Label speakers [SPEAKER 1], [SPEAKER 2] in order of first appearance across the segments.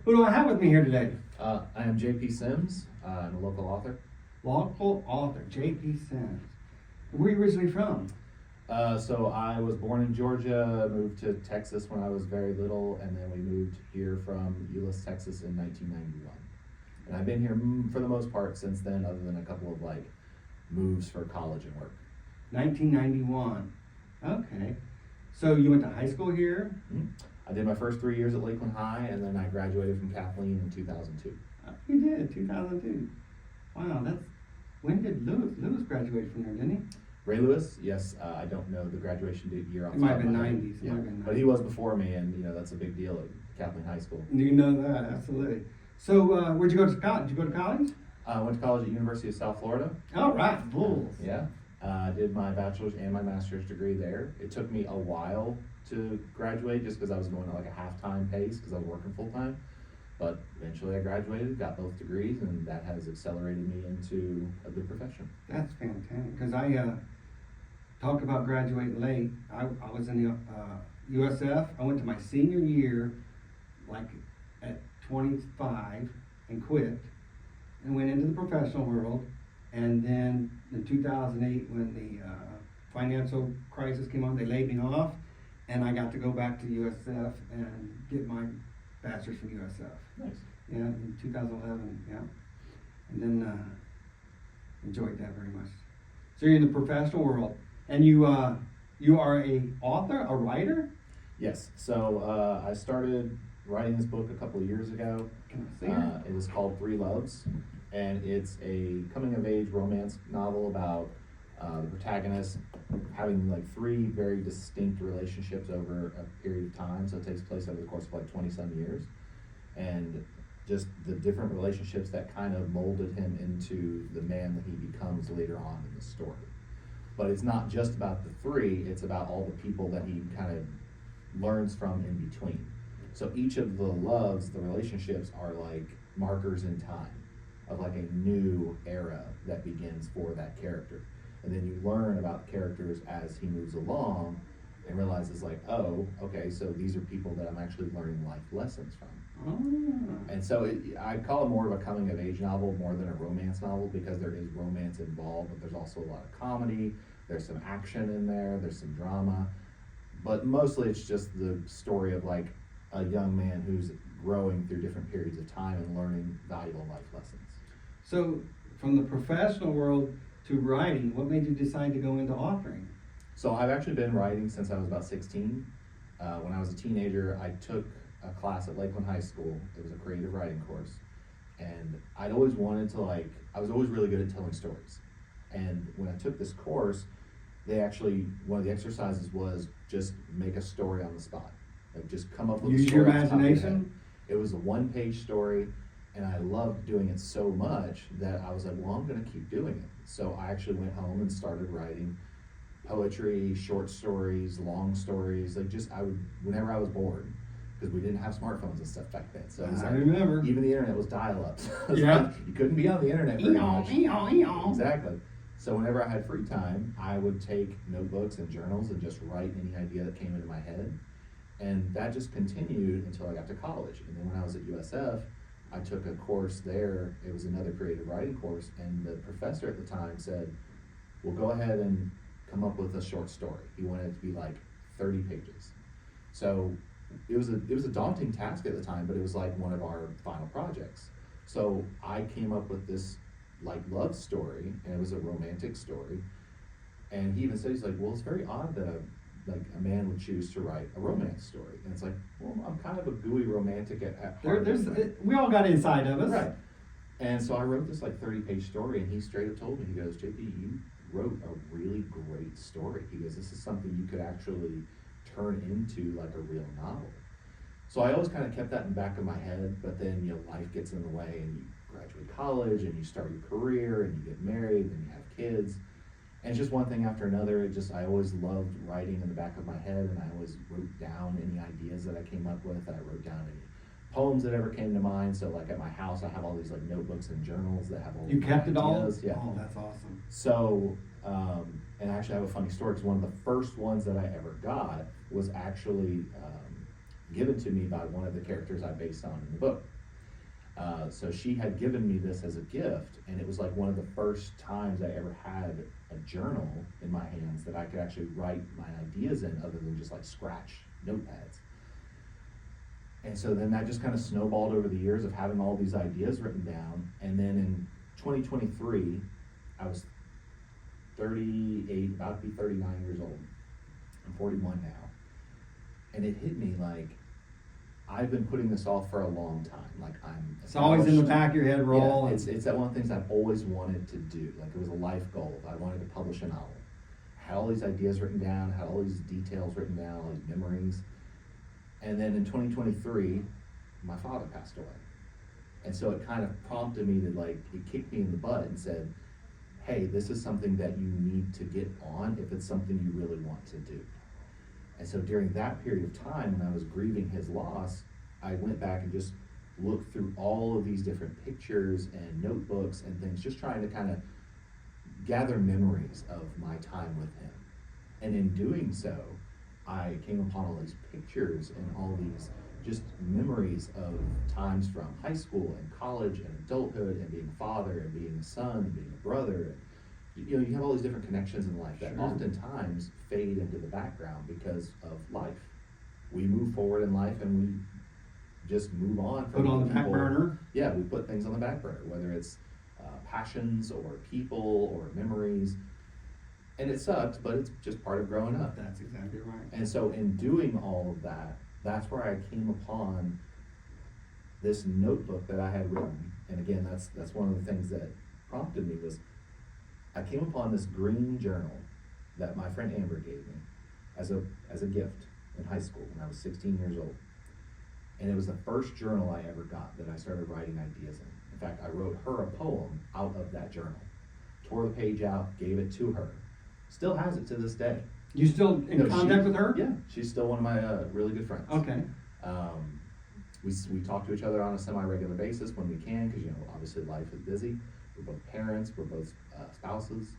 [SPEAKER 1] Who do I have with me here today?
[SPEAKER 2] I am JP Sims. I'm a local author.
[SPEAKER 1] Local author, J.P. Sims. Where are you originally from?
[SPEAKER 2] So I was born in Georgia, moved to Texas when I was very little, and then we moved here from Euless, Texas in 1991. And I've been here for the most part since then, other than a couple of moves for college and work.
[SPEAKER 1] 1991. Okay. So you went to high school here?
[SPEAKER 2] Mm-hmm. I did my first 3 years at Lakeland High, and then I graduated from Kathleen in 2002.
[SPEAKER 1] You did, 2002. Wow, when did Lewis graduate from there, didn't he?
[SPEAKER 2] Ray Lewis, yes, I don't know the graduation year off
[SPEAKER 1] It
[SPEAKER 2] the
[SPEAKER 1] might
[SPEAKER 2] top
[SPEAKER 1] have
[SPEAKER 2] of
[SPEAKER 1] been
[SPEAKER 2] my head.
[SPEAKER 1] 90s.
[SPEAKER 2] Yeah.
[SPEAKER 1] Might have been
[SPEAKER 2] But he was before me, and that's a big deal at Kathleen High School.
[SPEAKER 1] You know that, absolutely. So where'd you go to college? Did you go to college?
[SPEAKER 2] I went to college at University of South Florida.
[SPEAKER 1] All right, Bulls.
[SPEAKER 2] Yeah, I did my bachelor's and my master's degree there. It took me a while to graduate just because I was going at a half-time pace because I was working full-time. But eventually I graduated, got both degrees, and that has accelerated me into a good profession.
[SPEAKER 1] That's fantastic, because I talked about graduating late. I was in the USF. I went to my senior year, at 25, and quit, and went into the professional world. And then in 2008, when the financial crisis came on, they laid me off, and I got to go back to USF and get my bachelor's from USF.
[SPEAKER 2] Nice.
[SPEAKER 1] Yeah, in 2011, yeah. And then enjoyed that very much. So you're in the professional world, and you are a author, a writer?
[SPEAKER 2] Yes, so I started writing this book a couple of years ago.
[SPEAKER 1] Can I see it?
[SPEAKER 2] It is called Three Loves, and it's a coming-of-age romance novel about the protagonist having three very distinct relationships over a period of time. So it takes place over the course of 20-some years, and just the different relationships that kind of molded him into the man that he becomes later on in the story. But it's not just about the three, it's about all the people that he kind of learns from in between. So each of the loves, the relationships, are like markers in time of a new era that begins for that character. And then you learn about the characters as he moves along and realizes oh, okay, so these are people that I'm actually learning life lessons from.
[SPEAKER 1] Oh.
[SPEAKER 2] And so I call it more of a coming of age novel more than a romance novel, because there is romance involved, but there's also a lot of comedy, there's some action in there, there's some drama, but mostly it's just the story of a young man who's growing through different periods of time and learning valuable life lessons.
[SPEAKER 1] So from the professional world to writing, what made you decide to go into authoring?
[SPEAKER 2] So I've actually been writing since I was about 16. When I was a teenager, I took a class at Lakeland High School. It was a creative writing course. And I'd always wanted to I was always really good at telling stories. And when I took this course, one of the exercises was just make a story on the spot. Just come up with
[SPEAKER 1] Use
[SPEAKER 2] a story.
[SPEAKER 1] your imagination?
[SPEAKER 2] It was a one-page story, and I loved doing it so much that I was well, I'm gonna keep doing it. So I actually went home and started writing poetry, short stories, long stories, whenever I was bored, because we didn't have smartphones and stuff back then. So it was
[SPEAKER 1] I remember.
[SPEAKER 2] Even the internet was dial-up. So
[SPEAKER 1] Yeah.
[SPEAKER 2] You couldn't be on the internet very much.
[SPEAKER 1] Eon.
[SPEAKER 2] Exactly. So whenever I had free time, I would take notebooks and journals and just write any idea that came into my head. And that just continued until I got to college. And then when I was at USF, I took a course there. It was another creative writing course, and the professor at the time said, well, go ahead and come up with a short story. He wanted it to be 30 pages. So it was a daunting task at the time, but it was one of our final projects. So I came up with this love story, and it was a romantic story. And he even said, he's well, it's very odd that a man would choose to write a romance story. And it's well, I'm kind of a gooey romantic at heart.
[SPEAKER 1] We all got inside of us.
[SPEAKER 2] Right. And so I wrote this 30-page story, and he straight up told me, he goes, JP, you wrote a really great story. He goes, this is something you could actually turn into a real novel. So I always kind of kept that in the back of my head, but then life gets in the way, and you graduate college, and you start your career, and you get married, and you have kids. And it's just one thing after another. I always loved writing in the back of my head, and I always wrote down any ideas that I came up with. I wrote down any poems that ever came to mind. So at my house, I have all these notebooks and journals that have all
[SPEAKER 1] You kept it all?
[SPEAKER 2] ideas. Yeah.
[SPEAKER 1] Oh, that's awesome.
[SPEAKER 2] So, and actually I have a funny story, because one of the first ones that I ever got was actually given to me by one of the characters I based on in the book. So she had given me this as a gift, and it was like one of the first times I ever had a journal in my hands that I could actually write my ideas in, other than just like scratch notepads. And so then that just kind of snowballed over the years of having all these ideas written down. And then in 2023, I was 38, about to be 39 years old. I'm 41 now. And it hit me like, I've been putting this off for a long time. Like
[SPEAKER 1] It's always in the back of your head, roll.
[SPEAKER 2] Yeah, it's that one of the things I've always wanted to do. Like, it was a life goal. I wanted to publish a novel. Had all these ideas written down, had all these details written down, all these memories. And then in 2023, my father passed away. And so it kind of prompted me to, like, it kicked me in the butt and said, hey, this is something that you need to get on if it's something you really want to do. And so during that period of time, when I was grieving his loss, I went back and just looked through all of these different pictures and notebooks and things, just trying to kind of gather memories of my time with him. And in doing so, I came upon all these pictures and all these just memories of times from high school and college and adulthood and being a father and being a son and being a brother. You know, you have all these different connections in life that oftentimes fade into the background because of life. We move forward in life and we just move on from
[SPEAKER 1] Put on the back
[SPEAKER 2] people.
[SPEAKER 1] burner.
[SPEAKER 2] Yeah, we put things on the back burner, whether it's passions or people or memories. And it sucks, but it's just part of growing up.
[SPEAKER 1] That's exactly right.
[SPEAKER 2] And so in doing all of that, that's where I came upon this notebook that I had written. And again, that's one of the things that prompted me was I came upon this green journal that my friend Amber gave me as a gift in high school when I was 16 years old. And it was the first journal I ever got that I started writing ideas in. In fact, I wrote her a poem out of that journal. Tore the page out, gave it to her. Still has it to this day.
[SPEAKER 1] You still in contact with her?
[SPEAKER 2] Yeah, she's still one of my really good friends.
[SPEAKER 1] Okay.
[SPEAKER 2] We talk to each other on a semi-regular basis when we can, because, you know, obviously life is busy. We're both parents, we're both spouses.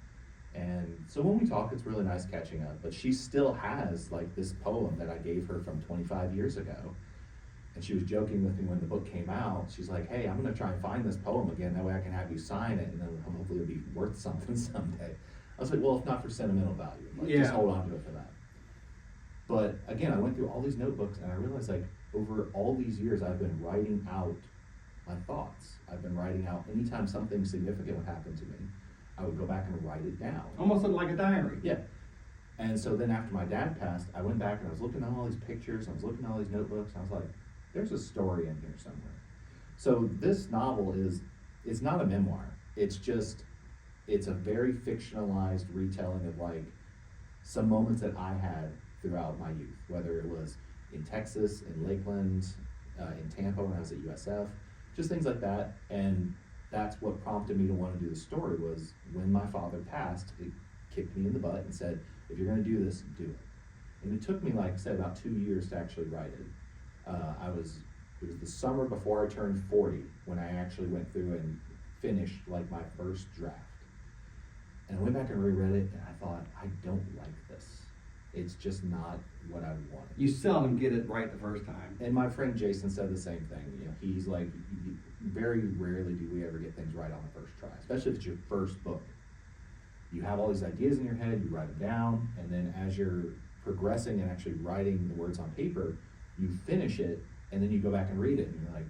[SPEAKER 2] And so when we talk, it's really nice catching up. But she still has like this poem that I gave her from 25 years ago. And she was joking with me when the book came out. She's like, hey, I'm gonna try and find this poem again. That way I can have you sign it, and then hopefully it'll be worth something someday. I was like, well, if not for sentimental value, like, just hold on to it for that. But again, I went through all these notebooks and I realized, like, over all these years, I've been writing out my thoughts. I've been writing out anytime something significant would happen to me, I would go back and write it down.
[SPEAKER 1] Almost looked like a diary.
[SPEAKER 2] Yeah. And so then after my dad passed, I went back and I was looking at all these pictures, I was looking at all these notebooks, and I was like, there's a story in here somewhere. So this novel it's not a memoir. It's a very fictionalized retelling of like some moments that I had throughout my youth, whether it was in Texas, in Lakeland, in Tampa when I was at USF, just things like that. And that's what prompted me to want to do the story. Was when my father passed, it kicked me in the butt and said, if you're going to do this, do it. And it took me, like I said, about 2 years to actually write it. It was the summer before I turned 40 when I actually went through and finished like my first draft. And I went back and reread it and I thought, I don't like this. It's just not what I wanted.
[SPEAKER 1] You seldom get it right the first time.
[SPEAKER 2] And my friend Jason said the same thing. You know, he's like, very rarely do we ever get things right on the first try, especially if it's your first book. You have all these ideas in your head, you write them down, and then as you're progressing and actually writing the words on paper, you finish it, and then you go back and read it, and you're like,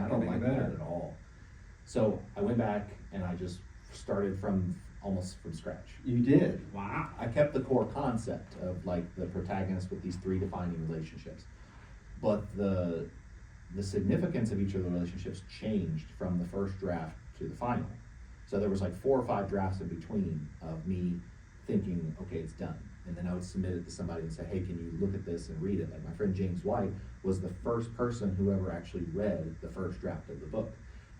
[SPEAKER 2] I don't like that at all. So I went back and I just started almost from scratch.
[SPEAKER 1] You did? Wow.
[SPEAKER 2] I kept the core concept of like the protagonist with these three defining relationships, but the significance of each of the relationships changed from the first draft to the final. So there was like 4 or 5 drafts in between of me thinking, okay, it's done. And then I would submit it to somebody and say, hey, can you look at this and read it? Like my friend James White was the first person who ever actually read the first draft of the book.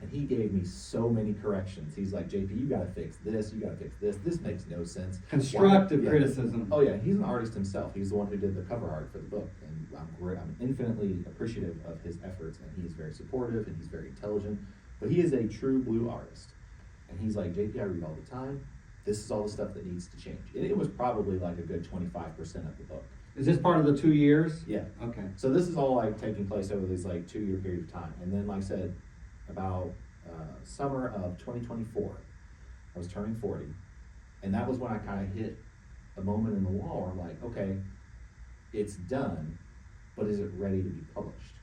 [SPEAKER 2] And he gave me so many corrections. He's like, JP, you gotta fix this, you gotta fix this, this makes no sense.
[SPEAKER 1] Constructive criticism.
[SPEAKER 2] Oh yeah, he's an artist himself. He's the one who did the cover art for the book. And I'm infinitely appreciative of his efforts, and he's very supportive and he's very intelligent. But he is a true blue artist. And he's like, JP, I read all the time. This is all the stuff that needs to change. It was probably like a good 25% of the book.
[SPEAKER 1] Is this part of the 2 years?
[SPEAKER 2] Yeah.
[SPEAKER 1] Okay.
[SPEAKER 2] So this is all like taking place over these like 2 year period of time. And then, like I said, about summer of 2024, I was turning 40. And that was when I kind of hit a moment in the wall where I'm like, okay, it's done, but is it ready to be published?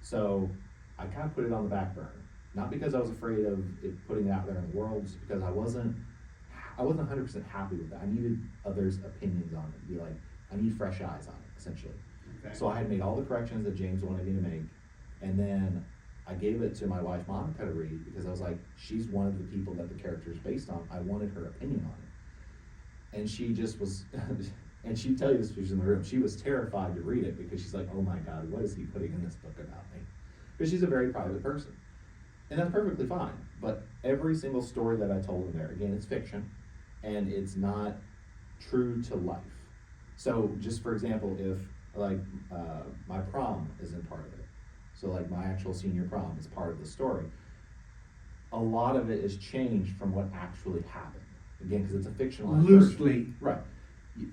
[SPEAKER 2] So I kind of put it on the back burner. Not because I was afraid of it putting it out there in the world, just because I wasn't 100% happy with that. I needed others' opinions on it. Be like, I need fresh eyes on it, essentially.
[SPEAKER 1] Okay.
[SPEAKER 2] So I had made all the corrections that James wanted me to make, and then I gave it to my wife Monica to read because I was like, she's one of the people that the character is based on. I wanted her opinion on it. And she just was, and she'd tell you this if she was in the room, she was terrified to read it because she's like, oh my God, what is he putting in this book about me? Because she's a very private person. And that's perfectly fine. But every single story that I told in there, again, it's fiction, and it's not true to life. So just for example, if like my prom isn't part of it, so like my actual senior prom is part of the story, a lot of it is changed from what actually happened. Again, because it's a fictionalized
[SPEAKER 1] Loosely.
[SPEAKER 2] version. Right.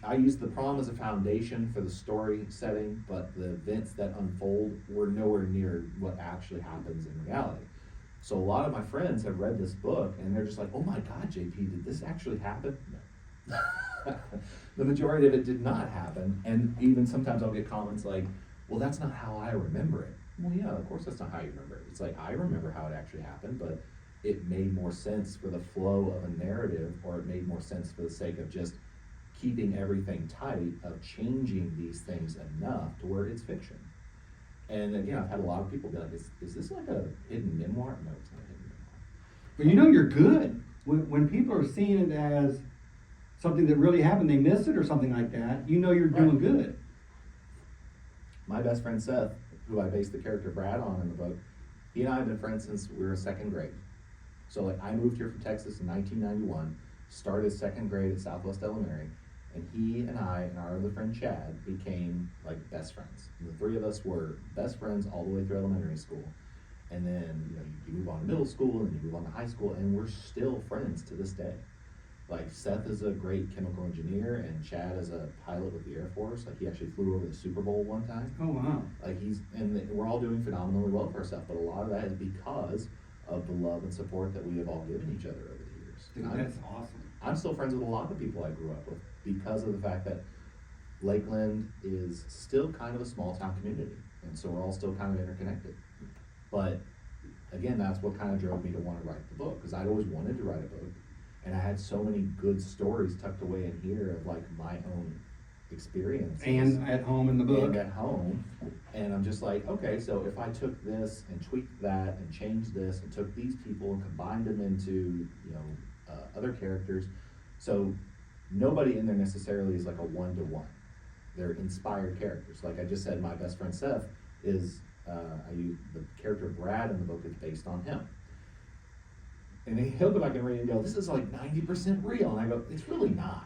[SPEAKER 2] I used the prom as a foundation for the story setting, but the events that unfold were nowhere near what actually happens in reality. So a lot of my friends have read this book and they're just like, oh my God, JP, did this actually happen? No. The majority of it did not happen. And even sometimes I'll get comments like, well, that's not how I remember it. Well, yeah, of course that's not how you remember it. It's like, I remember how it actually happened, but it made more sense for the flow of a narrative, or it made more sense for the sake of just keeping everything tight, of changing these things enough to where it's fiction. And again, I've had a lot of people be like, is this like a hidden memoir? No, it's not a hidden memoir.
[SPEAKER 1] But you know you're good. When people are seeing it as something that really happened, they miss it or something like that, you know you're doing
[SPEAKER 2] Right.
[SPEAKER 1] good.
[SPEAKER 2] My best friend Seth, who I based the character Brad on in the book, he and I have been friends since we were in second grade. So like I moved here from Texas in 1991, started second grade at Southwest Elementary, and he and I and our other friend Chad became like best friends. And the three of us were best friends all the way through elementary school. And then, you move on to middle school and you move on to high school, and we're still friends to this day. Like Seth is a great chemical engineer, and Chad is a pilot with the Air Force. Like he actually flew over the Super Bowl one time.
[SPEAKER 1] Oh, wow.
[SPEAKER 2] Like we're all doing phenomenally well for ourselves, but a lot of that is because of the love and support that we have all given each other over the years.
[SPEAKER 1] Dude, that's awesome.
[SPEAKER 2] I'm still friends with a lot of the people I grew up with because of the fact that Lakeland is still kind of a small town community, and so we're all still kind of interconnected. But again, that's what kind of drove me to want to write the book, because I'd always wanted to write a book, and I had so many good stories tucked away in here of like my own experiences.
[SPEAKER 1] And at home in the book.
[SPEAKER 2] And at home, and I'm just like, okay, so if I took this and tweaked that and changed this and took these people and combined them into, other characters, so nobody in there necessarily is like a one-to-one. They're inspired characters. Like I just said, my best friend Seth is, I use the character Brad in the book is based on him. And then he'll go back and read and go, this is like 90% real. And I go, it's really not.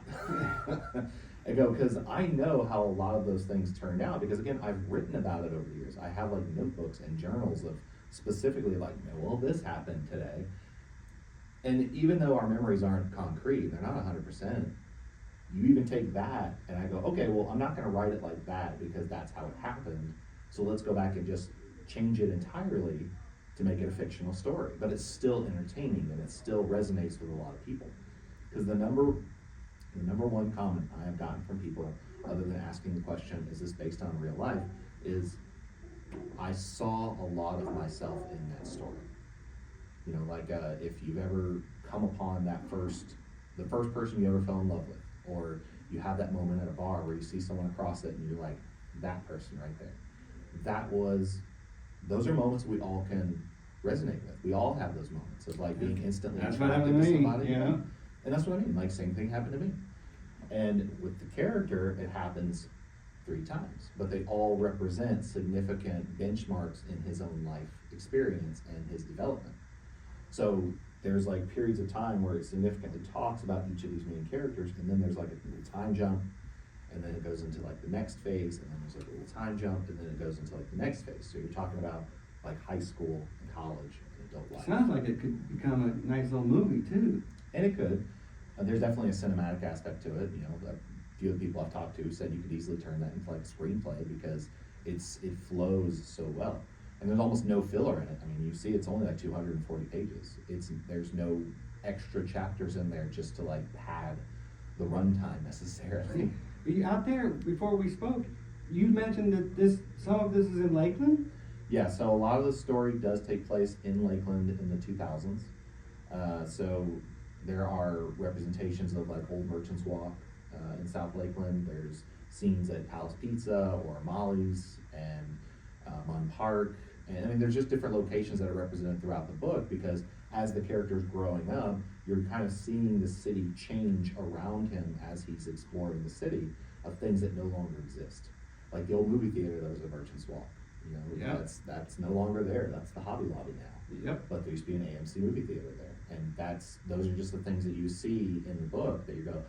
[SPEAKER 2] I go, because I know how a lot of those things turned out, because again, I've written about it over the years. I have like notebooks and journals of specifically like, well, this happened today. And even though our memories aren't concrete, they're not 100%, you even take that and I go, okay, well, I'm not going to write it like that because that's how it happened. So let's go back and just change it entirely to make it a fictional story. But it's still entertaining and it still resonates with a lot of people. Because the number one comment I have gotten from people, other than asking the question, is this based on real life, is I saw a lot of myself in that story. If you've ever come upon the first person you ever fell in love with, or you have that moment at a bar where you see someone across it and you're like, that person right there. Those are moments we all can resonate with. We all have those moments of like being instantly
[SPEAKER 1] That's what
[SPEAKER 2] attracted
[SPEAKER 1] happened
[SPEAKER 2] to
[SPEAKER 1] to me,
[SPEAKER 2] somebody.
[SPEAKER 1] yeah.
[SPEAKER 2] And that's what I mean, like same thing happened to me. And with the character, it happens 3 times, but they all represent significant benchmarks in his own life experience and his development. So there's like periods of time where it significantly talks about each of these main characters, and then there's like a little time jump, and then it goes into like the next phase, and then there's like a little time jump, and then it goes into like the next phase. So you're talking about like high school and college and adult life.
[SPEAKER 1] Sounds like it could become a nice little movie too.
[SPEAKER 2] And it could. There's definitely a cinematic aspect to it. few of the people I've talked to said you could easily turn that into like a screenplay because it flows so well. And there's almost no filler in it. I mean, you see it's only like 240 pages. There's no extra chapters in there just to like pad the runtime necessarily.
[SPEAKER 1] Out there, before we spoke, you mentioned that some of this is in Lakeland?
[SPEAKER 2] Yeah, so a lot of the story does take place in Lakeland in the 2000s. So there are representations of like Old Merchants Walk in South Lakeland. There's scenes at Palace Pizza or Molly's and Munn Park. And I mean, there's just different locations that are represented throughout the book because as the character's growing up, you're kind of seeing the city change around him as he's exploring the city of things that no longer exist. Like the old movie theater that was at Merchants Walk. You know,
[SPEAKER 1] Yeah.
[SPEAKER 2] that's no longer there. That's the Hobby Lobby now.
[SPEAKER 1] Yep.
[SPEAKER 2] But there used to be an AMC movie theater there. And those are just the things that you see in the book that you go,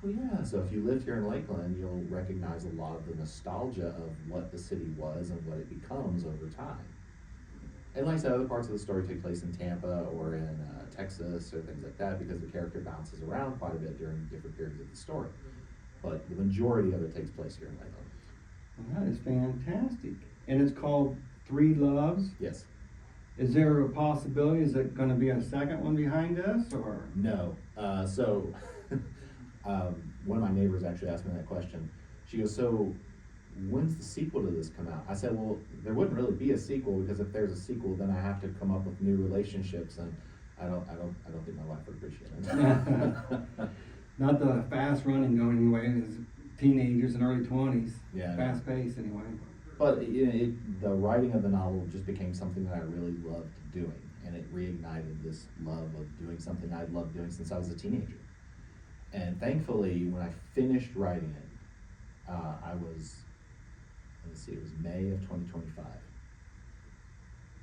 [SPEAKER 2] oh yeah. So if you lived here in Lakeland, you'll recognize a lot of the nostalgia of what the city was and what it becomes over time. And like I said, other parts of the story take place in Tampa or in Texas or things like that because the character bounces around quite a bit during different periods of the story. But the majority of it takes place here in Lakeland.
[SPEAKER 1] Well, that is fantastic. And it's called Three Loves.
[SPEAKER 2] Yes.
[SPEAKER 1] Is there a possibility, is it gonna be a second one behind us, or?
[SPEAKER 2] No. So one of my neighbors actually asked me that question. She goes, so when's the sequel to this come out? I said, well, there wouldn't really be a sequel because if there's a sequel, then I have to come up with new relationships, and I don't think my wife would appreciate it.
[SPEAKER 1] Not the fast running going anyway, as teenagers and early 20s.
[SPEAKER 2] Yeah.
[SPEAKER 1] Fast paced anyway.
[SPEAKER 2] But the writing of the novel just became something that I really loved doing, and it reignited this love of doing something I'd loved doing since I was a teenager. And thankfully, when I finished writing it, it was May of 2025.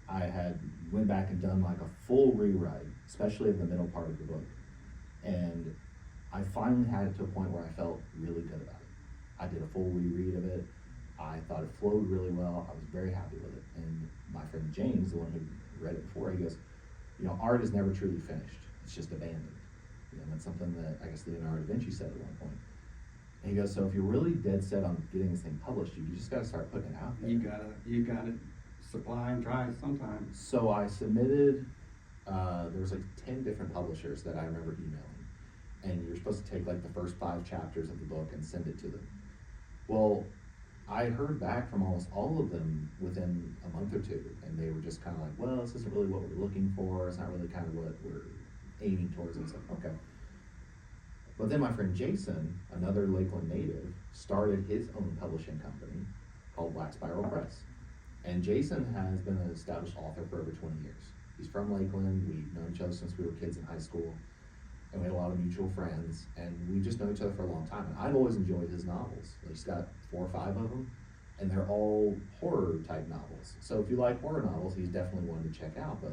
[SPEAKER 2] I had went back and done like a full rewrite, especially of the middle part of the book. And I finally had it to a point where I felt really good about it. I did a full reread of it. I thought it flowed really well. I was very happy with it. And my friend James, the one who read it before, he goes, you know, art is never truly finished. It's just abandoned. You know, that's something that I guess Leonardo da Vinci said at one point. And he goes, so if you're really dead set on getting this thing published, you just gotta start putting it out there.
[SPEAKER 1] You gotta supply and try sometime.
[SPEAKER 2] So I submitted, there was like 10 different publishers that I remember emailing. And you're supposed to take like the first 5 chapters of the book and send it to them. Well, I heard back from almost all of them within a month or two, and they were just kind of like, well, this isn't really what we're looking for. It's not really kind of what we're aiming towards. And so, okay. But then my friend Jason, another Lakeland native, started his own publishing company called Black Spiral Press. And Jason has been an established author for over 20 years. He's from Lakeland. We've known each other since we were kids in high school. And we had a lot of mutual friends, and we just know each other for a long time. And I've always enjoyed his novels. He's got 4 or 5 of them, and they're all horror type novels. So if you like horror novels, he's definitely one to check out. But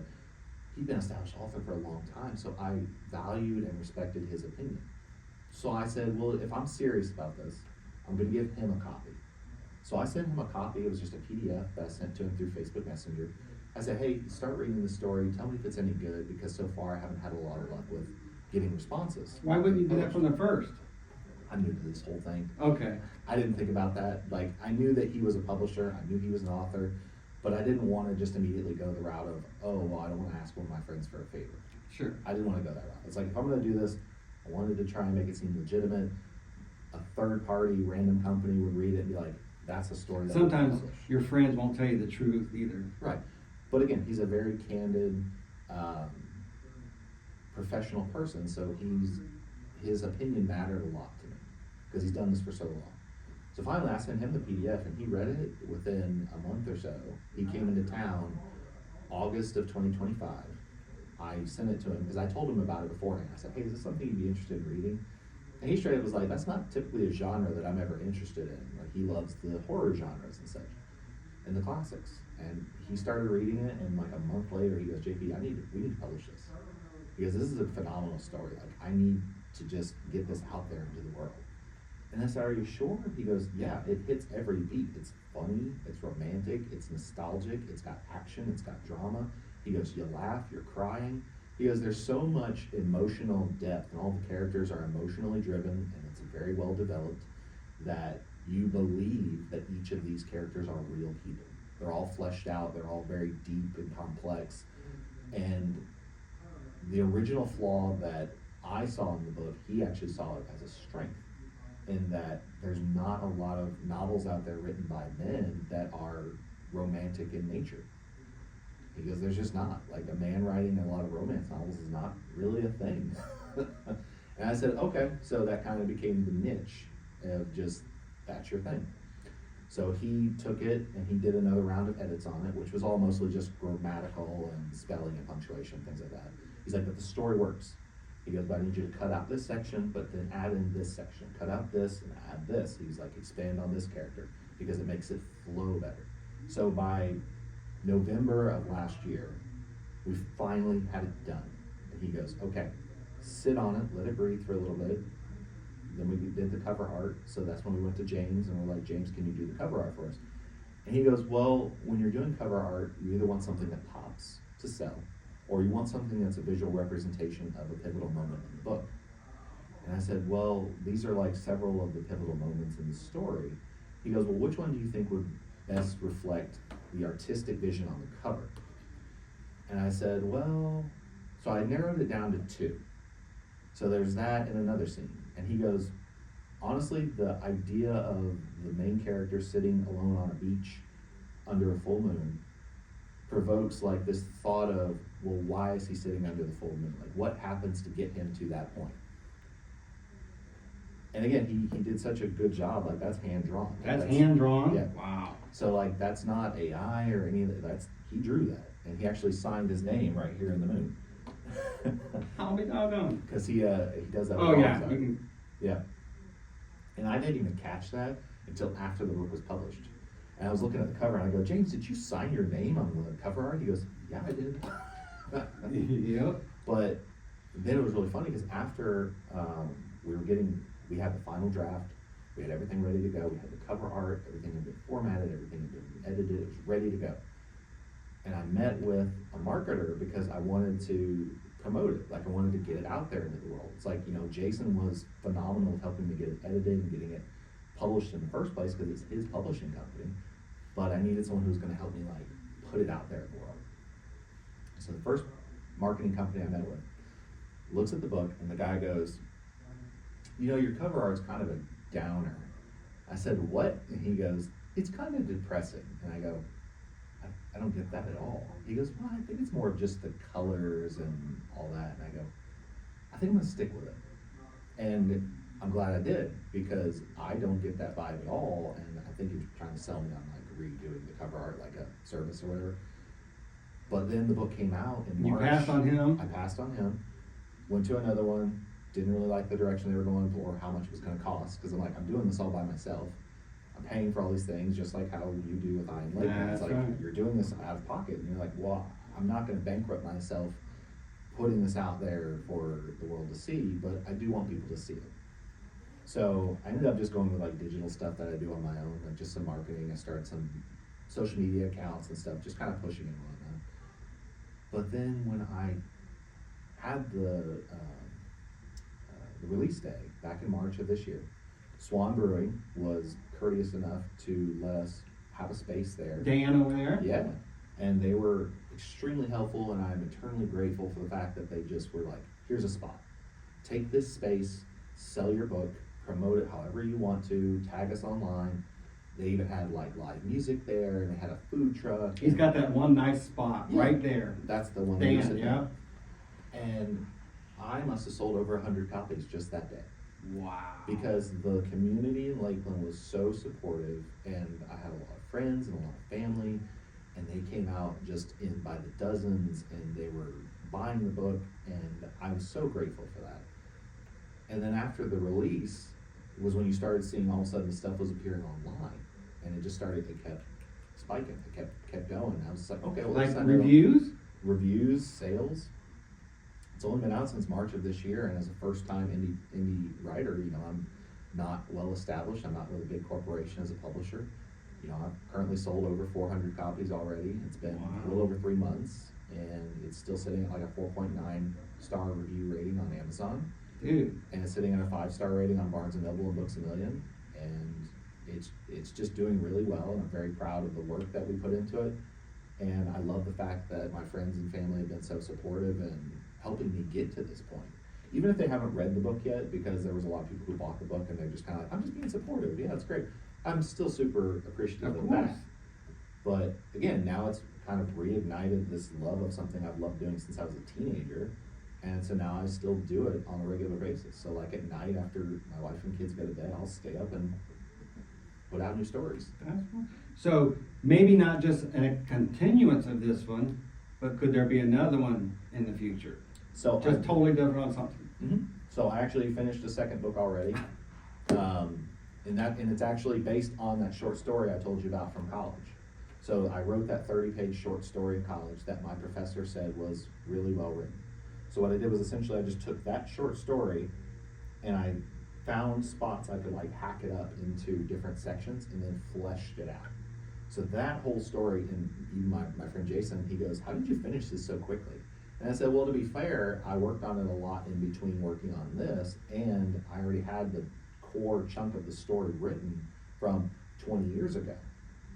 [SPEAKER 2] he'd been an established author for a long time, so I valued and respected his opinion. So I said, well, if I'm serious about this, I'm going to give him a copy. So I sent him a copy. It was just a PDF that I sent to him through Facebook Messenger. I said, hey, start reading the story. Tell me if it's any good, because so far I haven't had a lot of luck with getting responses.
[SPEAKER 1] Why wouldn't you do that from the first?
[SPEAKER 2] I'm new to this whole thing.
[SPEAKER 1] Okay.
[SPEAKER 2] I didn't think about that. Like, I knew that he was a publisher. I knew he was an author. But I didn't want to just immediately go the route of, oh, well, I don't want to ask one of my friends for a favor.
[SPEAKER 1] Sure.
[SPEAKER 2] I didn't want to go that route. It's like, if I'm going to do this, I wanted to try and make it seem legitimate. A third party, random company would read it and be like, that's a story that
[SPEAKER 1] Sometimes
[SPEAKER 2] I publish.
[SPEAKER 1] your friends won't tell you the truth either.
[SPEAKER 2] Right. But again, he's a very candid, professional person, so his opinion mattered a lot to me because he's done this for so long. So finally, I sent him the PDF, and he read it within a month or so. He came into town August of 2025. I sent it to him because I told him about it beforehand. I said, hey, is this something you'd be interested in reading? And he straight up was like, that's not typically a genre that I'm ever interested in. Like, he loves the horror genres and such, and the classics. And he started reading it, and like a month later, he goes, JP, we need to publish this. Because this is a phenomenal story. Like, I need to just get this out there into the world. And I said, are you sure? He goes, yeah, it hits every beat. It's funny, it's romantic, it's nostalgic, it's got action, it's got drama. He goes, you laugh, you're crying. He goes, there's so much emotional depth, and all the characters are emotionally driven, and it's very well developed. that you believe that each of these characters are real people. They're all fleshed out, they're all very deep and complex. And the original flaw that I saw in the book, he actually saw it as a strength, in that there's not a lot of novels out there written by men that are romantic in nature. Because there's just not. Like, a man writing a lot of romance novels is not really a thing. And I said, okay, so that kind of became the niche of just, that's your thing. So he took it and he did another round of edits on it, which was all mostly just grammatical and spelling and punctuation, things like that. He's like, but the story works. He goes, but I need you to cut out this section, but then add in this section. Cut out this and add this. He's like, expand on this character because it makes it flow better. So by November of last year, we finally had it done. And he goes, okay, sit on it, let it breathe for a little bit. Then we did the cover art, so that's when we went to James and we're like, James, can you do the cover art for us? And he goes, well, when you're doing cover art, you either want something that pops to sell, or you want something that's a visual representation of a pivotal moment in the book. And I said, well, these are like several of the pivotal moments in the story. He goes, well, which one do you think would best reflect the artistic vision on the cover? And I said, well, so I narrowed it down to 2. So there's that and another scene. And he goes, honestly, the idea of the main character sitting alone on a beach under a full moon provokes like this thought of, well, why is he sitting under the full moon? Like, what happens to get him to that point? And again, he did such a good job. Like, that's hand drawn.
[SPEAKER 1] That's hand drawn?
[SPEAKER 2] Yeah.
[SPEAKER 1] Wow.
[SPEAKER 2] So like, that's not AI or any of that. That's, he drew that, and he actually signed his name right here in the moon.
[SPEAKER 1] How be doggone?
[SPEAKER 2] Because he does that.
[SPEAKER 1] Oh
[SPEAKER 2] with
[SPEAKER 1] yeah.
[SPEAKER 2] all his art. Yeah. And I didn't even catch that until after the book was published. And I was looking at the cover and I go, James, did you sign your name on the cover art? He goes, yeah, I did.
[SPEAKER 1] Yep.
[SPEAKER 2] But then it was really funny because after we had the final draft, we had everything ready to go. We had the cover art, everything had been formatted, everything had been edited, it was ready to go. And I met with a marketer because I wanted to promote it. Like, I wanted to get it out there into the world. It's like, Jason was phenomenal with helping me get it edited and getting it published in the first place because it's his publishing company. But I needed someone who was going to help me like put it out there in the world. So the first marketing company I met with looks at the book and the guy goes, your cover art's kind of a downer. I said, what? And he goes, it's kind of depressing. And I go, I don't get that at all. He goes, well, I think it's more of just the colors and all that. And I go, I think I'm gonna stick with it. And I'm glad I did, because I don't get that vibe at all. And I think you're trying to sell me on like redoing the cover art like a service or whatever. But then the book came out in March.
[SPEAKER 1] You passed on him?
[SPEAKER 2] I passed on him. Went to another one. Didn't really like the direction they were going or how much it was going to cost, because I'm like, I'm doing this all by myself. I'm paying for all these things just like how you do with Iron Lakeland. It's like,
[SPEAKER 1] right.
[SPEAKER 2] You're doing this out of pocket, and you're like, well, I'm not going to bankrupt myself putting this out there for the world to see, but I do want people to see it. So I ended up just going with like digital stuff that I do on my own, like just some marketing. I started some social media accounts and stuff, just kind of pushing and whatnot. But then when I had the release day back in March of this year, Swan Brewing was courteous enough to let us have a space there.
[SPEAKER 1] Dan over there?
[SPEAKER 2] Yeah, and they were extremely helpful, and I'm eternally grateful for the fact that they just were like, here's a spot. Take this space, sell your book, promote it however you want to, tag us online. They even had like live music there, and they had a food truck.
[SPEAKER 1] He's got that one nice spot right there.
[SPEAKER 2] That's the one.
[SPEAKER 1] Dan, yeah.
[SPEAKER 2] And I must have sold over 100 copies just that day.
[SPEAKER 1] Wow.
[SPEAKER 2] Because the community in Lakeland was so supportive, and I had a lot of friends and a lot of family, and they came out just in by the dozens, and they were buying the book, and I was so grateful for that. And then after the release was when you started seeing all of a sudden the stuff was appearing online, and it kept spiking, it kept going. I was just like, okay, well,
[SPEAKER 1] like
[SPEAKER 2] this time reviews, sales. It's only been out since March of this year, and as a first-time indie writer, I'm not well established. I'm not with a big corporation as a publisher. I've currently sold over 400 copies already. It's been a little over 3 months, and it's still sitting at like a 4.9 star review rating on Amazon.
[SPEAKER 1] Dude.
[SPEAKER 2] And it's sitting at a 5-star rating on Barnes & Noble and Books A Million. and it's just doing really well, and I'm very proud of the work that we put into it. And I love the fact that my friends and family have been so supportive and helping me get to this point. Even if they haven't read the book yet, because there was a lot of people who bought the book and they're just kind of like, I'm just being supportive. Yeah, that's great. I'm still super appreciative
[SPEAKER 1] Of
[SPEAKER 2] of
[SPEAKER 1] course.
[SPEAKER 2] that. But again, now it's kind of reignited this love of something I've loved doing since I was a teenager. And so now I still do it on a regular basis. So like at night after my wife and kids go to bed, I'll stay up and put out new stories.
[SPEAKER 1] That's cool. So maybe not just a continuance of this one, but could there be another one in the future?
[SPEAKER 2] So
[SPEAKER 1] Just totally different on something.
[SPEAKER 2] So I actually finished the second book already. And it's actually based on that short story I told you about from college. So I wrote that 30-page short story in college that my professor said was really well written. So what I did was essentially I just took that short story and I found spots I could like hack it up into different sections and then fleshed it out. So that whole story, and even my friend Jason, he goes, how did you finish this so quickly? And I said, well, to be fair, I worked on it a lot in between working on this, and I already had the core chunk of the story written from 20 years ago.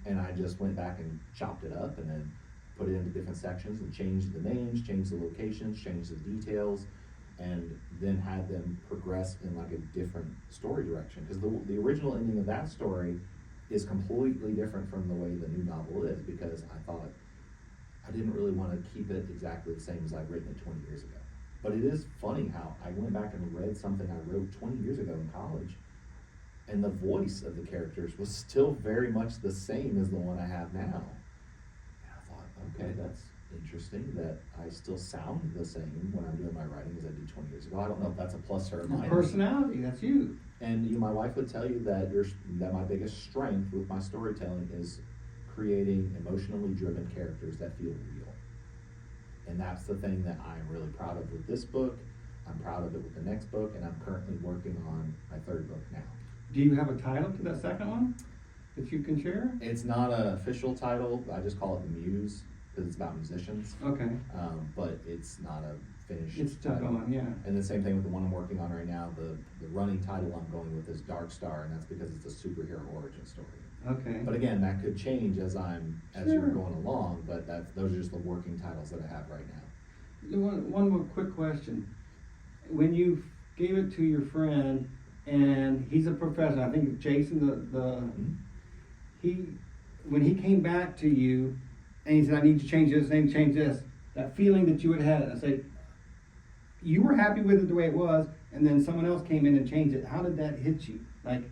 [SPEAKER 2] And I just went back and chopped it up and then put it into different sections and changed the names, changed the locations, changed the details, and then had them progress in like a different story direction. Because the original ending of that story is completely different from the way the new novel is, because I thought I didn't really want to keep it exactly the same as I'd written it 20 years ago. But it is funny how I went back and read something I wrote 20 years ago in college, and the voice of the characters was still very much the same as the one I have now. And I thought, okay, that's interesting that I still sound the same when I'm doing my writing as I did 20 years ago. I don't know if that's a plus or a minus.
[SPEAKER 1] Personality, that's you.
[SPEAKER 2] And my wife would tell you that that my biggest strength with my storytelling is creating emotionally driven characters that feel real. And that's the thing that I'm really proud of with this book. I'm proud of it with the next book, and I'm currently working on my third book now.
[SPEAKER 1] Do you have a title to that second one that you can share?
[SPEAKER 2] It's not an official title. I just call it The Muse because it's about musicians.
[SPEAKER 1] Okay.
[SPEAKER 2] But it's not a finished
[SPEAKER 1] It's still
[SPEAKER 2] title.
[SPEAKER 1] going, yeah.
[SPEAKER 2] And the same thing with the one I'm working on right now. The running title I'm going with is Dark Star, and that's because it's a superhero origin story.
[SPEAKER 1] Okay.
[SPEAKER 2] But again, that could change as
[SPEAKER 1] Sure.
[SPEAKER 2] you're going along. But those are just the working titles that I have right now.
[SPEAKER 1] One more quick question. When you gave it to your friend, and he's a professor, I think Jason, when he came back to you, and he said, I need to change this, I need to change this, that feeling that you had had, I said, you were happy with it the way it was, and then someone else came in and changed it. How did that hit you? Like,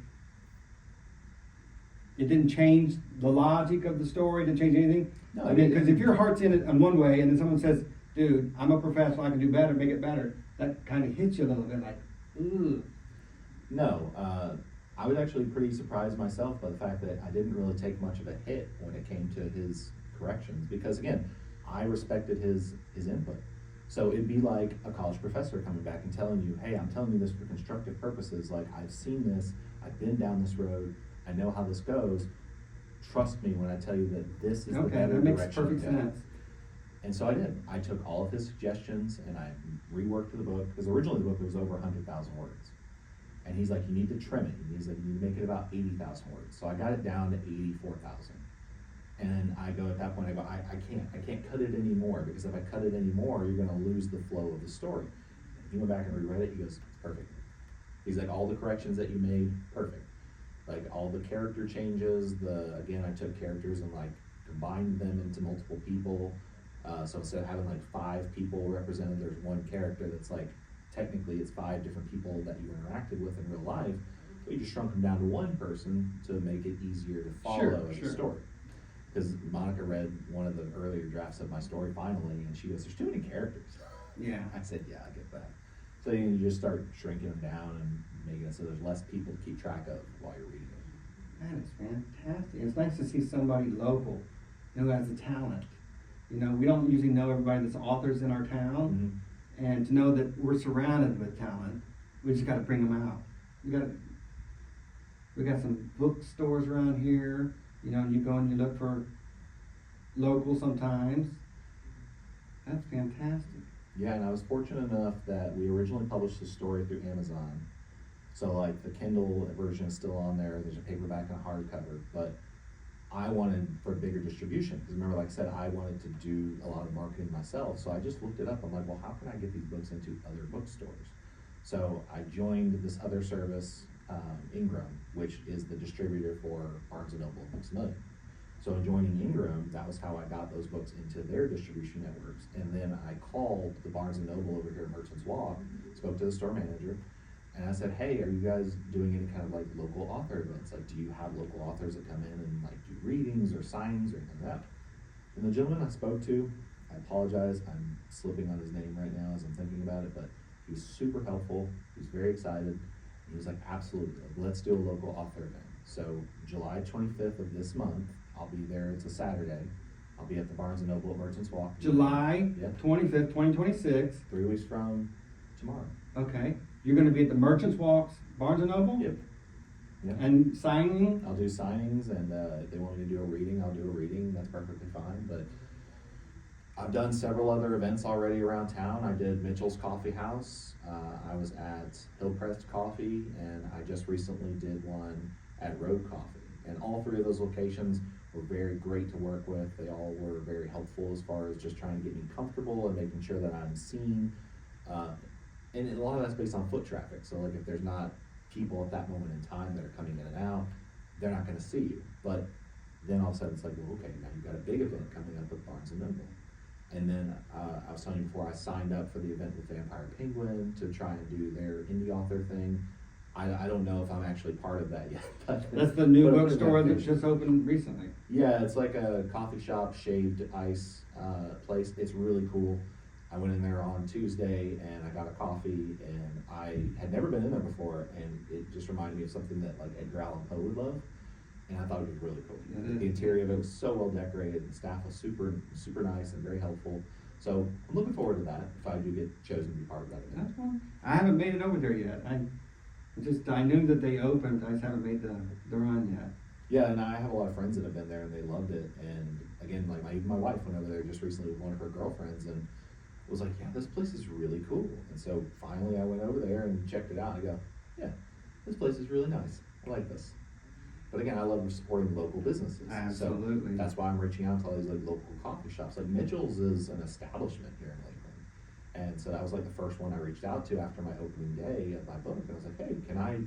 [SPEAKER 1] it didn't change the logic of the story, didn't change anything?
[SPEAKER 2] No,
[SPEAKER 1] I mean, because if your heart's in it in one way, and then someone says, dude, I'm a professional, I can do better, make it better, that kind of hits you a little bit, like, ooh.
[SPEAKER 2] No, I was actually pretty surprised myself by the fact that I didn't really take much of a hit when it came to his corrections, because again, I respected his input. So it'd be like a college professor coming back and telling you, hey, I'm telling you this for constructive purposes, like I've seen this, I've been down this road, I know how this goes, trust me when I tell you that this is the
[SPEAKER 1] Okay,
[SPEAKER 2] better
[SPEAKER 1] that makes
[SPEAKER 2] direction
[SPEAKER 1] perfect
[SPEAKER 2] to go.
[SPEAKER 1] sense.
[SPEAKER 2] And so I did. I took all of his suggestions and I reworked the book, because originally the book was over 100,000 words. And he's like, you need to trim it. He's like, you need to make it about 80,000 words. So I got it down to 84,000. And I go, at that point, I go, I can't cut it anymore, because if I cut it anymore, you're gonna lose the flow of the story. And he went back and reread it, he goes, perfect. He's like, all the corrections that you made, perfect. Like all the character changes, again, I took characters and like combined them into multiple people. So instead of having like 5 people represented, there's one character that's like, technically it's 5 different people that you interacted with in real life. So you just shrunk them down to one person to make it easier to follow as a story. Because Monica read one of the earlier drafts of my story finally, and she goes, there's too many characters.
[SPEAKER 1] Yeah.
[SPEAKER 2] I said, yeah, I get that. So you just start shrinking them down and making it so there's less people to keep track of while you're reading it.
[SPEAKER 1] That is fantastic. It's nice to see somebody local who has a talent. You know, we don't usually know everybody that's authors in our town, and to know that we're surrounded with talent, we just got to bring them out. We got some bookstores around here. You know, you go and you look for local sometimes. That's fantastic.
[SPEAKER 2] Yeah, and I was fortunate enough that we originally published the story through Amazon, So like the Kindle version is still on there, there's a paperback and a hardcover, but I wanted for bigger distribution, because remember, like I said, I wanted to do a lot of marketing myself, so I just looked it up, I'm like, well, how can I get these books into other bookstores? So I joined this other service, Ingram, which is the distributor for Barnes & Noble and Books A Million. So in joining Ingram, that was how I got those books into their distribution networks. And then I called the Barnes & Noble over here at Merchants Walk, spoke to the store manager, and I said, hey, are you guys doing any kind of like local author events? Like, do you have local authors that come in and like do readings or signings or anything like that? And the gentleman I spoke to, I apologize, I'm slipping on his name right now as I'm thinking about it, but he was super helpful, he was very excited. He was like, absolutely, like, let's do a local author event. So July 25th of this month, I'll be there, it's a Saturday. I'll be at the Barnes & Noble at Merchants Walk.
[SPEAKER 1] July
[SPEAKER 2] Yep.
[SPEAKER 1] 25th, 2026.
[SPEAKER 2] 3 weeks from tomorrow.
[SPEAKER 1] Okay. You're gonna be at the Merchants Walks, Barnes & Noble?
[SPEAKER 2] Yep. Yep.
[SPEAKER 1] And signing?
[SPEAKER 2] I'll do signings, and if they want me to do a reading, I'll do a reading, that's perfectly fine, but I've done several other events already around town. I did Mitchell's Coffee House, I was at Hillcrest Coffee, and I just recently did one at Road Coffee. And all three of those locations were very great to work with. They all were very helpful as far as just trying to get me comfortable and making sure that I'm seen. And a lot of that's based on foot traffic, so like if there's not people at that moment in time that are coming in and out, they're not gonna see you. But then all of a sudden it's like, well, okay, now you've got a big event coming up with Barnes & Noble. And then I was telling you before, I signed up for the event with Vampire Penguin to try and do their indie author thing. I don't know if I'm actually part of that yet. But
[SPEAKER 1] That's the new
[SPEAKER 2] but I'm
[SPEAKER 1] bookstore
[SPEAKER 2] pretty
[SPEAKER 1] that just opened recently.
[SPEAKER 2] Yeah, it's like a coffee shop, shaved ice place. It's really cool. I went in there on Tuesday and I got a coffee, and I had never been in there before, and it just reminded me of something that like Edgar Allan Poe would love. And I thought it was really cool.
[SPEAKER 1] It is.
[SPEAKER 2] The interior of it was so well decorated, the staff was super nice and very helpful. So I'm looking forward to that if I do get chosen to be part of that event.
[SPEAKER 1] That's fine. I haven't made it over there yet. I knew that they opened, I just haven't made the run yet.
[SPEAKER 2] Yeah, and I have a lot of friends that have been there and they loved it. And again, like my wife went over there just recently with one of her girlfriends and was like, yeah, this place is really cool. And so finally I went over there and checked it out. I go, yeah, this place is really nice. I like this. But again, I love supporting local businesses.
[SPEAKER 1] Absolutely.
[SPEAKER 2] So that's why I'm reaching out to all these like local coffee shops. Like Mitchell's is an establishment here in Lakeland. And so that was like the first one I reached out to after my opening day of my book. And I was like, hey, can I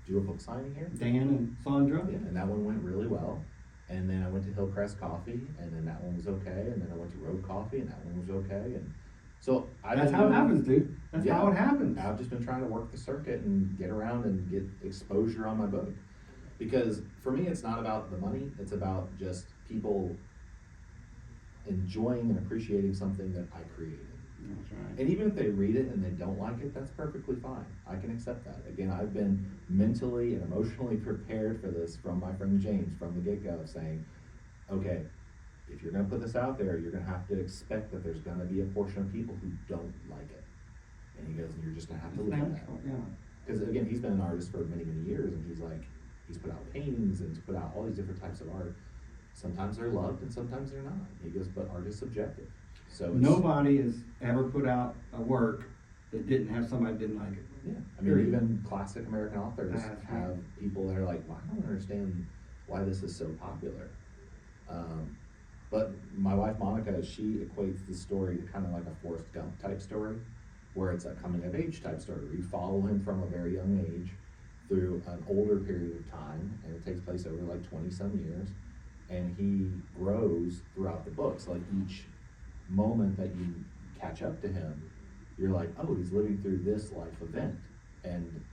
[SPEAKER 2] do a book signing here?
[SPEAKER 1] Dan and Sandra?
[SPEAKER 2] Yeah, and that one went really well. And then I went to Hillcrest Coffee, and then that one was okay. And then I went to Road Coffee, and that one was okay. And so
[SPEAKER 1] That's how it happens, dude. That's
[SPEAKER 2] Yeah.
[SPEAKER 1] how it happens.
[SPEAKER 2] I've just been trying to work the circuit and get around and get exposure on my book. Because for me, it's not about the money, it's about just people enjoying and appreciating something that I created.
[SPEAKER 1] That's right.
[SPEAKER 2] And even if they read it and they don't like it, that's perfectly fine. I can accept that. Again, I've been mentally and emotionally prepared for this from my friend James from the get-go, saying, okay, if you're gonna put this out there, you're gonna have to expect that there's gonna be a portion of people who don't like it. And he goes, and you're just gonna have to live with that.
[SPEAKER 1] Yeah.
[SPEAKER 2] Because again, he's been an artist for many years, and he's like, he's put out paintings and he's put out all these different types of art. Sometimes they're loved and sometimes they're not. He goes, but art is subjective. So it's,
[SPEAKER 1] Nobody has ever put out a work that didn't have somebody that didn't like it.
[SPEAKER 2] yeah, I mean,
[SPEAKER 1] Period.
[SPEAKER 2] even classic American authors
[SPEAKER 1] That's right.
[SPEAKER 2] have people that are like, well, I don't understand why this is so popular. But my wife Monica, she equates the story to kind of like a Forrest Gump type story, where it's a coming of age type story. You follow him from a very young age through an older period of time, and it takes place over like 20 some years, and he grows throughout the books. Like each moment that you catch up to him, you're like, oh, he's living through this life event, and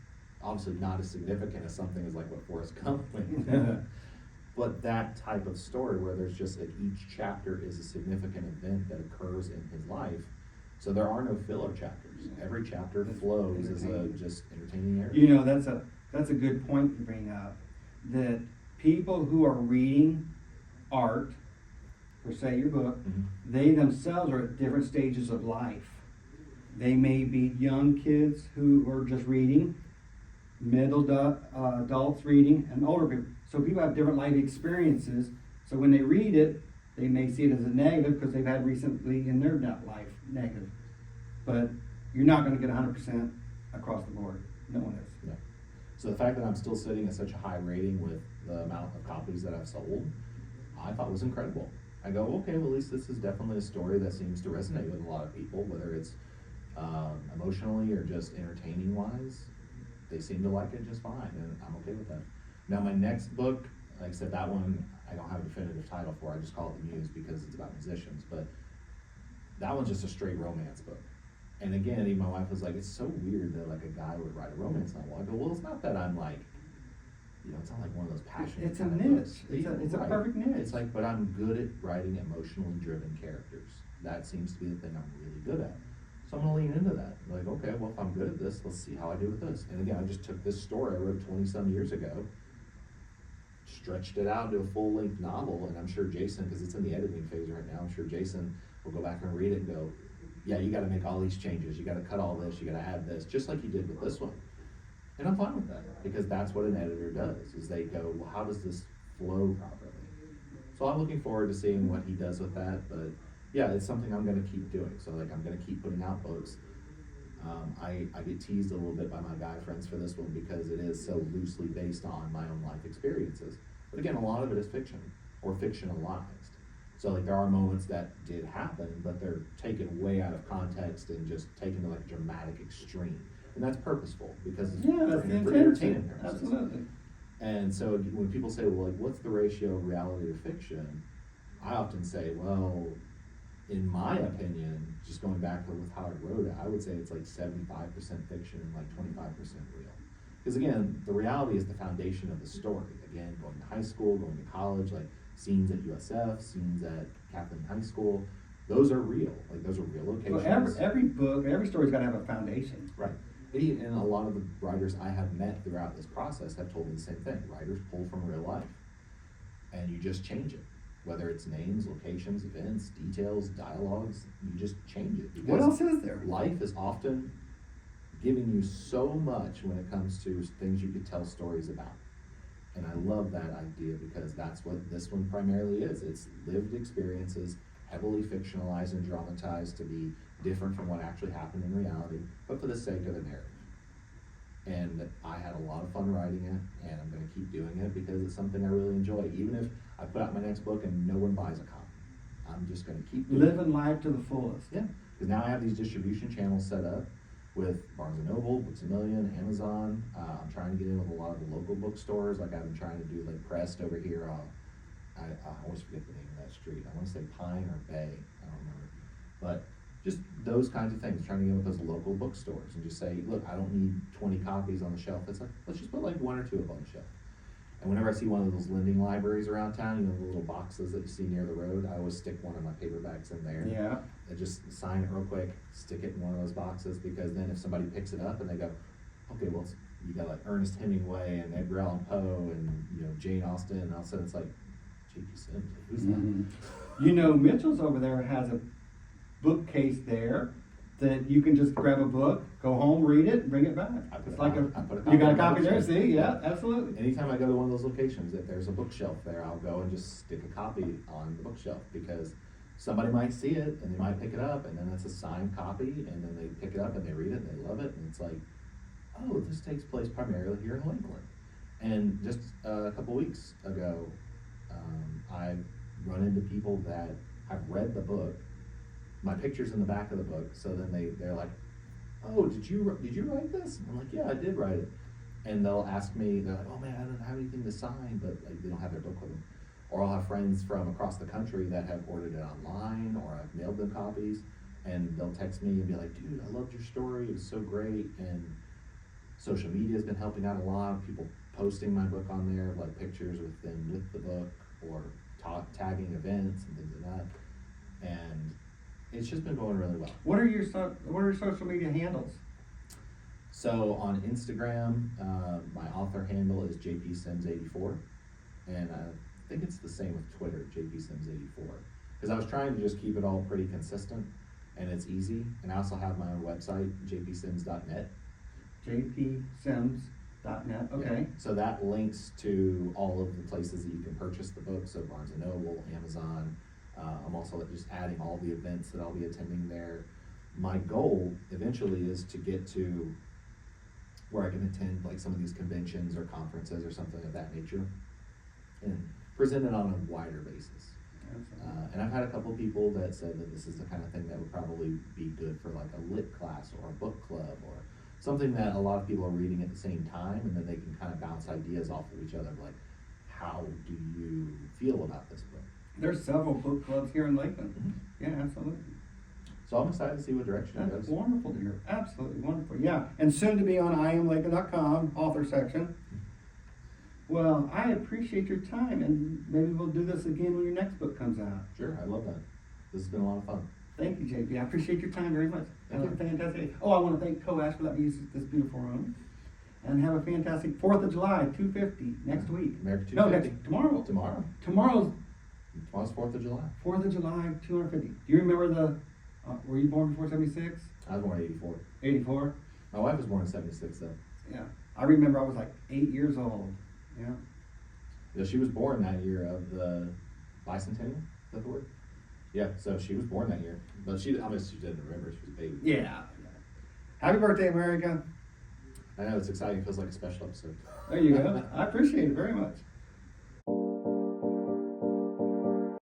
[SPEAKER 2] obviously not as significant as something as like what Forrest Gump went through. But that type of story where there's just like each chapter is a significant event that occurs in his life. So there are no filler chapters. Every chapter flows as a
[SPEAKER 1] entertaining.
[SPEAKER 2] just entertaining narrative.
[SPEAKER 1] You know, that's a good point to bring up. That people who are reading art, per se your book,
[SPEAKER 2] Mhm.
[SPEAKER 1] they themselves are at different stages of life. They may be young kids who are just reading, middle adults reading, and older people. So people have different life experiences. So when they read it, they may see it as a negative because they've had recently in their life negative. But you're not going to get 100% across the board. No one is.
[SPEAKER 2] No. So the fact that I'm still sitting at such a high rating with the amount of copies that I've sold, I thought was incredible. I go, okay, well, at least this is definitely a story that seems to resonate with a lot of people, whether it's emotionally or just entertaining wise. They seem to like it just fine, and I'm okay with that. Now, my next book, like I said, that one I don't have a definitive title for. I just call it The Muse because it's about musicians. But that one's just a straight romance book. And again, even my wife was like, "It's so weird that like a guy would write a romance novel." I go, "Well, it's not that I'm like, it's not like one of those passionate
[SPEAKER 1] It's a
[SPEAKER 2] kind of
[SPEAKER 1] niche.
[SPEAKER 2] books."
[SPEAKER 1] It's a
[SPEAKER 2] Right.
[SPEAKER 1] perfect niche.
[SPEAKER 2] It's like, but I'm good at writing emotionally driven characters. That seems to be the thing I'm really good at. So I'm gonna lean into that. Like, okay, well, if I'm good at this, let's see how I do with this. And again, I just took this story I wrote 20-some years ago, stretched it out into a full-length novel, and I'm sure Jason, because it's in the editing phase right now, I'm sure Jason will go back and read it and go, yeah, you gotta make all these changes, you gotta cut all this, you gotta add this, just like you did with this one. And I'm fine with that, because that's what an editor does, is they go, well, how does this flow properly? So I'm looking forward to seeing what he does with that, but yeah, it's something I'm gonna keep doing. So like, I'm gonna keep putting out books. I get teased a little bit by my guy friends for this one because it is so loosely based on my own life experiences. But again, a lot of it is fiction or fictionalized. So like, there are moments that did happen, but they're taken way out of context and just taken to like a dramatic extreme. And that's purposeful because it's
[SPEAKER 1] Yeah, that's the
[SPEAKER 2] for entertainment
[SPEAKER 1] intention.
[SPEAKER 2] purposes.
[SPEAKER 1] Absolutely.
[SPEAKER 2] And so when people say, well, like, what's the ratio of reality to fiction? I often say, well, in my opinion, just going back to with how I wrote it, I would say it's like 75% fiction and like 25% real. Because again, the reality is the foundation of the story. Again, going to high school, going to college, like scenes at USF, scenes at Kathleen High School, those are real. Like, those are real locations.
[SPEAKER 1] Well, every book, every story's gotta have a foundation.
[SPEAKER 2] Right. And a lot of the writers I have met throughout this process have told me the same thing. Writers pull from real life, and you just change it. Whether it's names, locations, events, details, dialogues, you just change it.
[SPEAKER 1] What
[SPEAKER 2] Because
[SPEAKER 1] else is there?
[SPEAKER 2] life is often giving you so much when it comes to things you could tell stories about. And I love that idea because that's what this one primarily is. It's lived experiences, heavily fictionalized and dramatized to be different from what actually happened in reality, but for the sake of the narrative. And I had a lot of fun writing it, and I'm gonna keep doing it because it's something I really enjoy. Even if I put out my next book and no one buys a copy, I'm just gonna keep doing it.
[SPEAKER 1] Living life to the fullest.
[SPEAKER 2] Yeah, because now I have these distribution channels set up with Barnes & Noble, Books A Million, Amazon. I'm trying to get in with a lot of the local bookstores. Like, I've been trying to do like Pressed over here. I always forget the name of that street. I want to say Pine or Bay. I don't remember. But just those kinds of things, trying to get with those local bookstores and just say, look, I don't need 20 copies on the shelf. It's like, let's just put like one or two up on the shelf. And whenever I see one of those lending libraries around town, the little boxes that you see near the road, I always stick one of my paperbacks in there.
[SPEAKER 1] Yeah.
[SPEAKER 2] And just sign it real quick, stick it in one of those boxes, because then if somebody picks it up and they go, okay, well, you got like Ernest Hemingway and Edgar Allan Poe and, Jane Austen, and all of a sudden it's like, J.P. Sims, who's that?
[SPEAKER 1] Mm-hmm. Mitchell's over there has a bookcase there that you can just grab a book, go home, read it, and bring it back. It's like
[SPEAKER 2] I put a
[SPEAKER 1] you got a
[SPEAKER 2] on the
[SPEAKER 1] copy there,
[SPEAKER 2] bookshelf.
[SPEAKER 1] see? Yeah, absolutely.
[SPEAKER 2] Anytime I go to one of those locations, if there's a bookshelf there, I'll go and just stick a copy on the bookshelf, because somebody might see it and they might pick it up, and then it's a signed copy, and then they pick it up and they read it and they love it, and it's like, oh, this takes place primarily here in Lakeland. And just a couple weeks ago, I've run into people that have read the book. My picture's in the back of the book, so then they're like, oh, did you write this? I'm like, yeah, I did write it. And they'll ask me, they're like, oh man, I don't have anything to sign, but like, they don't have their book with them. Or I'll have friends from across the country that have ordered it online, or I've mailed them copies, and they'll text me and be like, dude, I loved your story, it was so great. And social media has been helping out a lot, people posting my book on there, like pictures with them with the book, or tagging events and things like that. And it's just been going really well.
[SPEAKER 1] What are your social media handles?
[SPEAKER 2] So on Instagram, my author handle is jpsims84, and I think it's the same with Twitter, jpsims84, because I was trying to just keep it all pretty consistent, and it's easy. And I also have my own website, jpsims.net.
[SPEAKER 1] jpsims.net, okay.
[SPEAKER 2] Yeah. So that links to all of the places that you can purchase the book, so Barnes & Noble, Amazon. I'm also just adding all the events that I'll be attending there. My goal eventually is to get to where I can attend like some of these conventions or conferences or something of that nature, and present it on a wider basis. And I've had a couple people that said that this is the kind of thing that would probably be good for like a lit class or a book club or something that a lot of people are reading at the same time, and then they can kind of bounce ideas off of each other, like, how do you feel about this book?
[SPEAKER 1] There's several book clubs here in Lakeland.
[SPEAKER 2] Mm-hmm.
[SPEAKER 1] Yeah, absolutely.
[SPEAKER 2] So I'm excited to see what direction it
[SPEAKER 1] That's
[SPEAKER 2] goes.
[SPEAKER 1] wonderful to hear. Absolutely wonderful. Yeah, and soon to be on IamLakeland.com, author section. Well, I appreciate your time, and maybe we'll do this again when your next book comes out.
[SPEAKER 2] Sure, I love that. This has been a lot of fun.
[SPEAKER 1] Thank you, JP. I appreciate your time very much. Have a
[SPEAKER 2] Thank
[SPEAKER 1] fantastic. Oh, I want to thank Coash for letting me use this beautiful room. And have a fantastic 4th of July, 250 next week.
[SPEAKER 2] America
[SPEAKER 1] No,
[SPEAKER 2] 250.
[SPEAKER 1] tomorrow.
[SPEAKER 2] Tomorrow.
[SPEAKER 1] Tomorrow's
[SPEAKER 2] Tomorrow's 4th of July.
[SPEAKER 1] 4th of July, 250. Do you remember were you born before 76?
[SPEAKER 2] I was born in 84.
[SPEAKER 1] 84?
[SPEAKER 2] My wife was born in 76 though.
[SPEAKER 1] Yeah. I remember I was like 8 years old. Yeah.
[SPEAKER 2] Yeah, she was born that year of the bicentennial, is that the word? Yeah, so she was born that year. But she didn't remember, she was a baby.
[SPEAKER 1] Yeah. Happy birthday, America.
[SPEAKER 2] I know, it's exciting, it feels like a special episode.
[SPEAKER 1] There you go. I appreciate it very much.